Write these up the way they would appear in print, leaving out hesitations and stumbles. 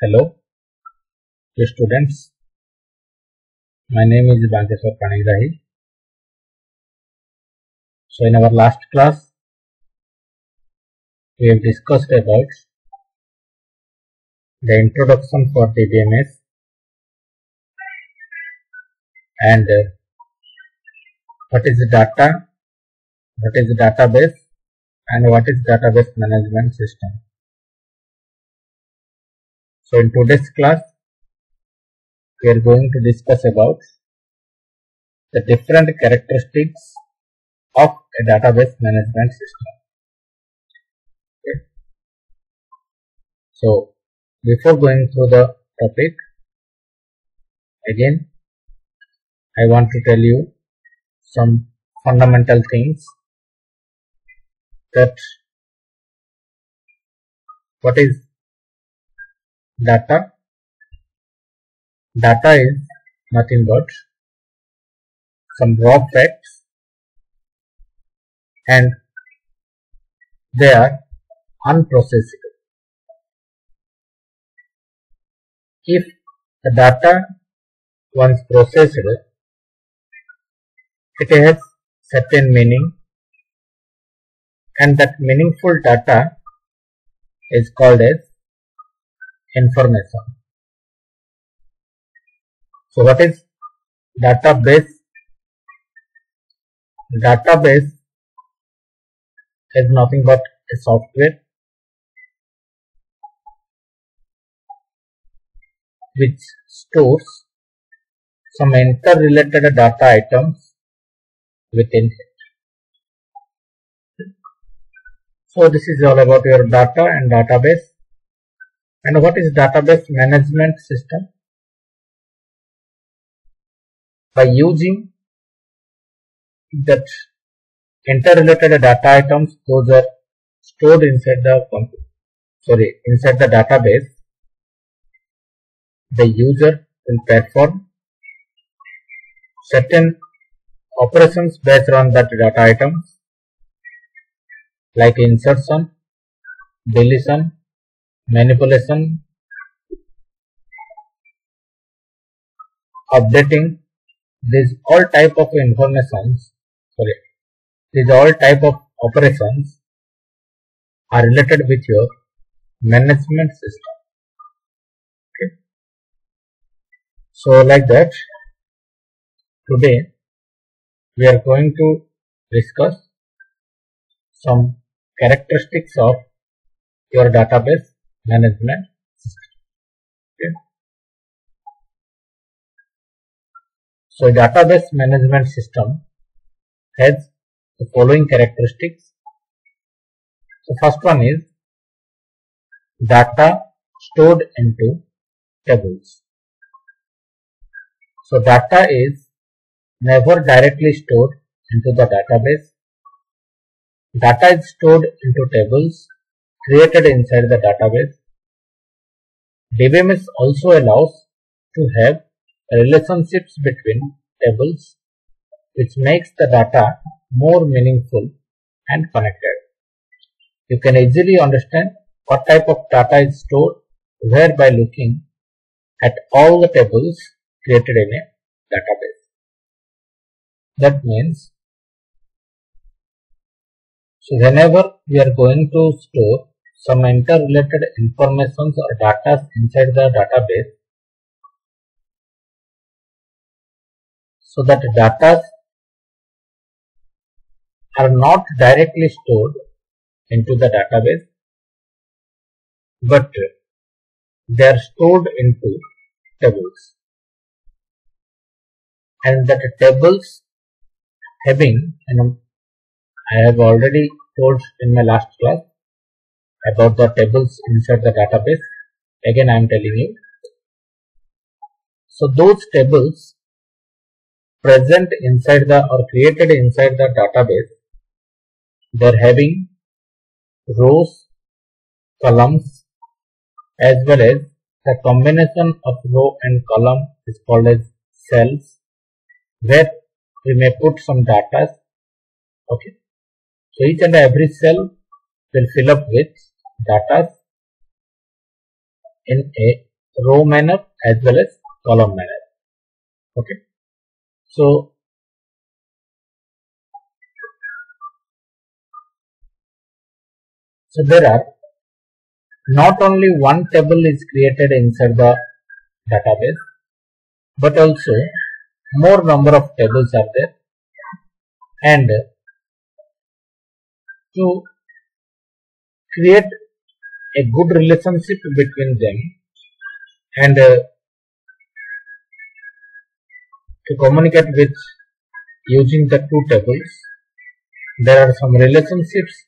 Hello, dear students. My name is Bankeshwar Panigrahi. So, in our last class, we have discussed about the introduction for the DBMS and what is the data, what is the database, and what is database management system. So, in today's class, we are going to discuss about the different characteristics of a database management system. Okay. So, before going through the topic, again, I want to tell you some fundamental things, that what is data. Data is nothing but some raw facts, and they are unprocessed. If the data once processed, it has certain meaning, and that meaningful data is called as information. So, what is database? Database is nothing but a software which stores some interrelated data items within it. So, this is all about your data and database. And what is database management system? By using that interrelated data items, those are stored inside the database, the user will perform certain operations based on that data items, like insertion, deletion, manipulation, updating. These all type of operations are related with your management system. Okay. So, like that, today we are going to discuss some characteristics of your database management system. Okay. So, database management system has the following characteristics. So, first one is data stored into tables. So, data is never directly stored into the database. Data is stored into tables created inside the database. DBMS also allows to have relationships between tables, which makes the data more meaningful and connected. You can easily understand what type of data is stored where by looking at all the tables created in a database. That means, so whenever we are going to store some interrelated information or data inside the database, so that data are not directly stored into the database, but they are stored into tables, and that tables having, I have already told in my last class about the tables inside the database. Again, I am telling you. So, those tables present inside or created inside the database, they are having rows, columns, as well as the combination of row and column is called as cells, where we may put some data. Okay. So, each and every cell will fill up with data in a row manner as well as column manner. Okay. So there are not only one table is created inside the database, but also more number of tables are there, and to create a good relationship between them and to communicate with using the two tables, there are some relationships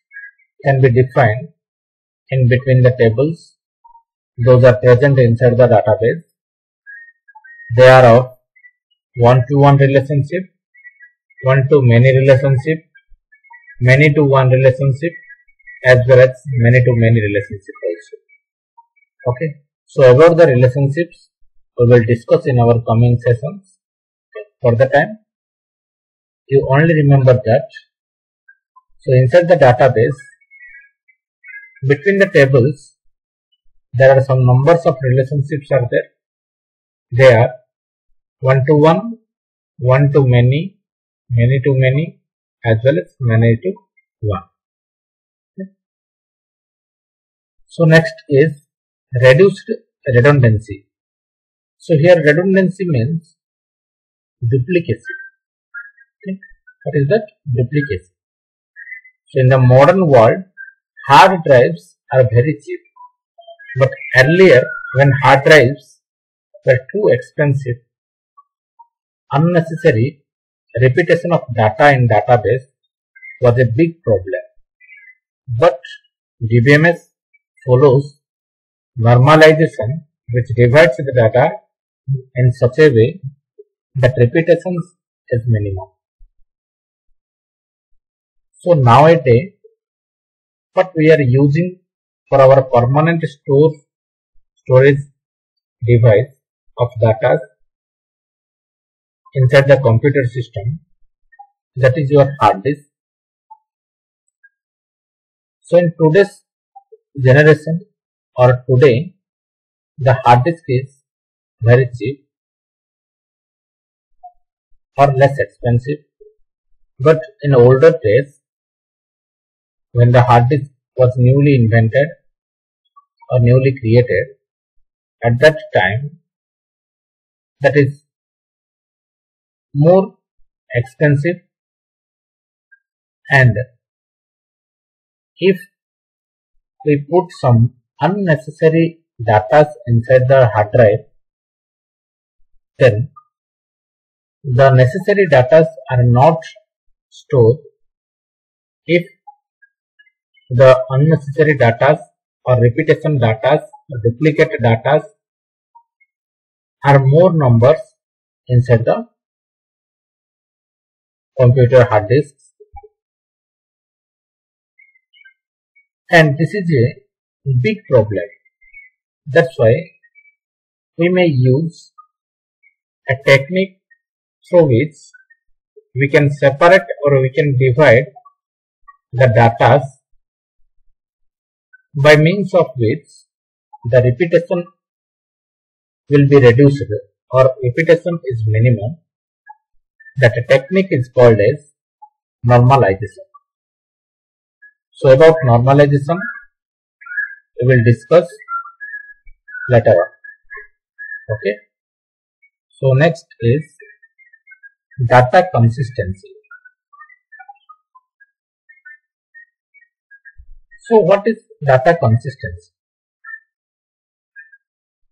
can be defined in between the tables. Those are present inside the database. They are of one-to-one relationship, one-to-many relationship, many-to-one relationship, as well as many-to-many relationship also. Okay. So about the relationships, we will discuss in our coming sessions. For the time, you only remember that. So inside the database, between the tables, there are some numbers of relationships are there. They are one-to-one, one-to-many, many-to-many, as well as many-to-one. Okay. So next is reduced redundancy. So here redundancy means duplicacy. Okay. What is that? Duplicacy. So in the modern world, hard drives are very cheap. But earlier, when hard drives were too expensive, unnecessary repetition of data in database was a big problem. But DBMS follows normalization, which divides the data in such a way that repetitions is minimum. So nowadays, what we are using for our permanent storage device of data inside the computer system, that is your hard disk. So in today's generation or today, the hard disk is very cheap or less expensive. But in older days, when the hard disk was newly invented or newly created, at that time, that is more expensive, and if we put some unnecessary data inside the hard drive, then the necessary data are not stored. If the unnecessary data or repetition data or duplicate data are more numbers inside the computer hard disks, and this is a big problem. That's why we may use a technique through which we can separate or we can divide the data, by means of which the repetition will be reduced or repetition is minimum. That technique is called as normalization. So about normalization we will discuss later on. Okay. So next is data consistency. So what is data consistency?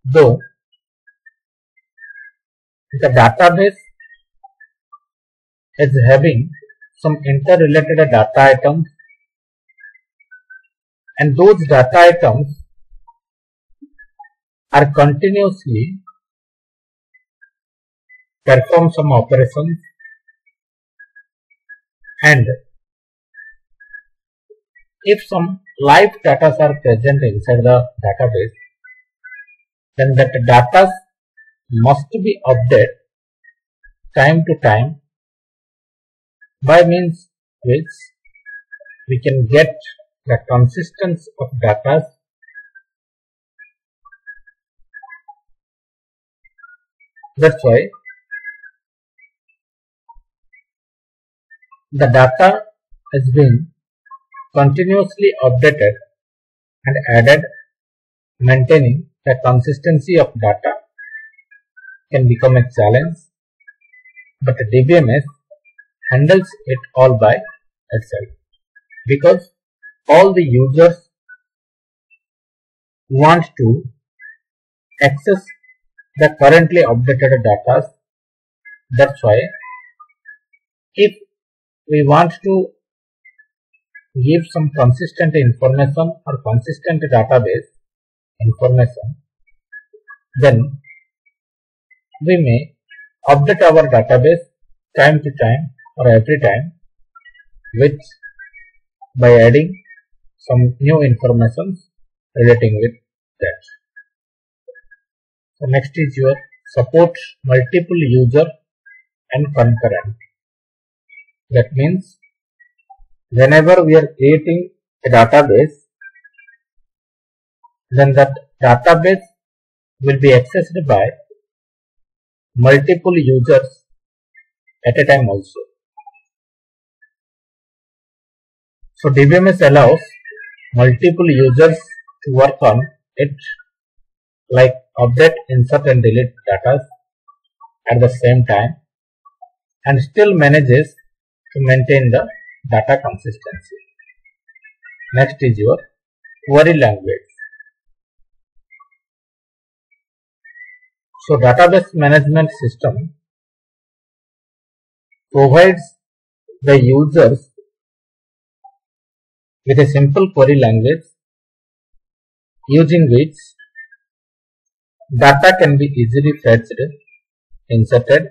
Though the database is having some interrelated data items, and those data items are continuously perform some operations, and if some live data are present inside the database, then that data must be updated time to time, by means which we can get the consistency of data That's why the data has been continuously updated and added. Maintaining the consistency of data can become a challenge, but DBMS handles it all by itself because all the users want to access the currently updated data. That's why if we want to give some consistent information or consistent database information, then we may update our database time to time or every time by adding some new information relating with that. So next is your support multiple user and concurrent. That means whenever we are creating a database, then that database will be accessed by multiple users at a time also. So DBMS allows multiple users to work on it, like update, insert and delete data at the same time, and still manages to maintain the data consistency. Next is your query language. So database management system provides the users with a simple query language using which data can be easily fetched, inserted,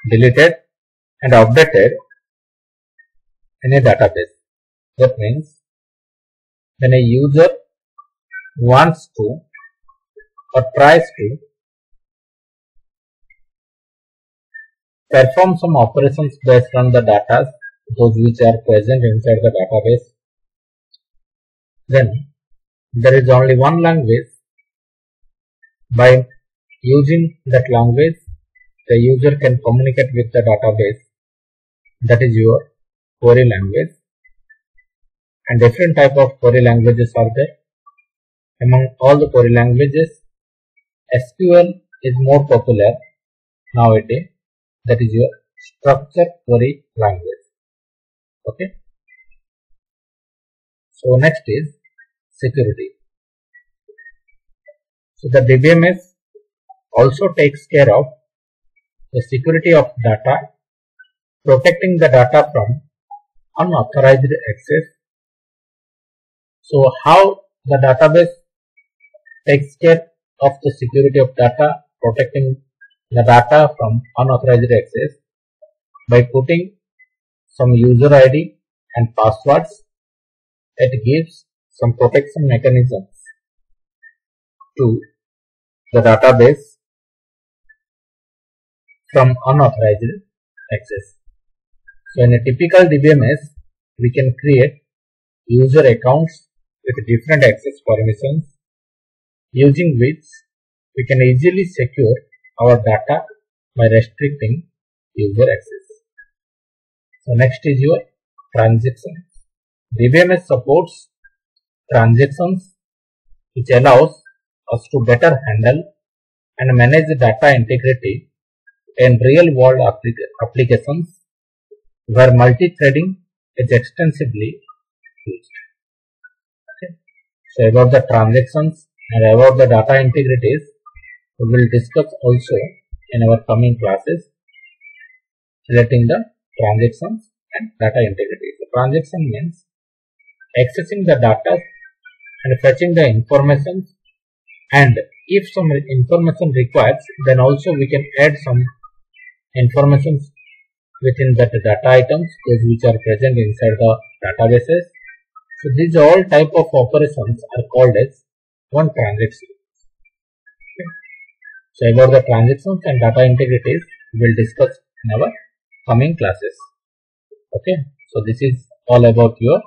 deleted and updated in a database. That means when a user wants to or tries to perform some operations based on the data, those which are present inside the database, then there is only one language. By using that language, the user can communicate with the database. That is your query language. And different type of query languages are there. Among all the query languages, SQL is more popular nowadays. That is your structured query language. Okay. So next is security. So the DBMS also takes care of the security of data, protecting the data from unauthorized access. So how the database takes care of the security of data, protecting the data from unauthorized access? By putting some user ID and passwords. It gives some protection mechanisms to the database from unauthorized access. So in a typical DBMS, we can create user accounts with different access permissions, using which we can easily secure our data by restricting user access. So next is your transactions. DBMS supports transactions, which allows us to better handle and manage the data integrity in real world applications where multi-threading is extensively used. Okay. So about the transactions and about the data integrities, we will discuss also in our coming classes relating the transactions and data integrity. So transaction means accessing the data and fetching the information, and if some information required, then also we can add some information within that data items, those which are present inside the databases. So these all type of operations are called as one transaction. Okay. So about the transactions and data integrities we will discuss in our coming classes. Okay. So this is all about your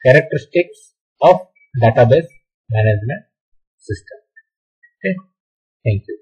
characteristics of database management system. Okay. Thank you.